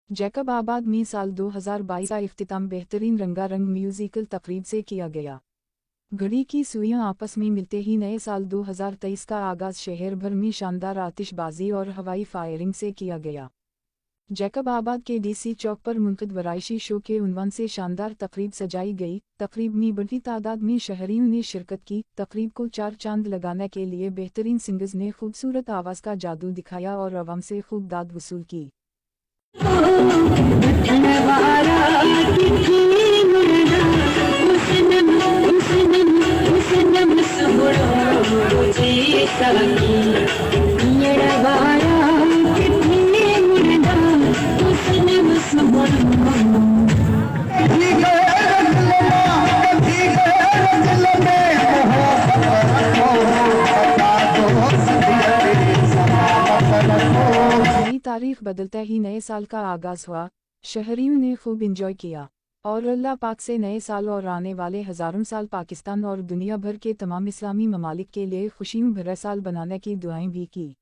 Jacob आबाद में साल 2022 का इख्तिताम बेहतरीन रंगारंग म्यूजिकल तकरीब से किया गया। घड़ी की सुइयां आपस में मिलते ही नए साल 2023 का आगाज शहर भर में शानदार आतिशबाजी और हवाई फायरिंग से किया गया। जैकब आबाद के डीसी चौक पर मुनक़िद वराइशी शो के उन्वान से शानदार तकरीब सजाई गई। तकरीब में बड़ी तादाद में शहरियों ने शिरकत की। तकरीब को चार चांद लगाने के लिए बेहतरीन सिंगर्स ने खूबसूरत आवाज़ का जादू दिखाया और अवाम से खूब दाद वसूल की। नई तारीख बदलता ही नए साल का आगाज हुआ। शहरियों ने खूब इंजॉय किया और अल्लाह पाक से नए साल और आने वाले हज़ारों साल पाकिस्तान और दुनिया भर के तमाम इस्लामी ममालिक के लिए खुशियों भरा साल बनाने की दुआएं भी की।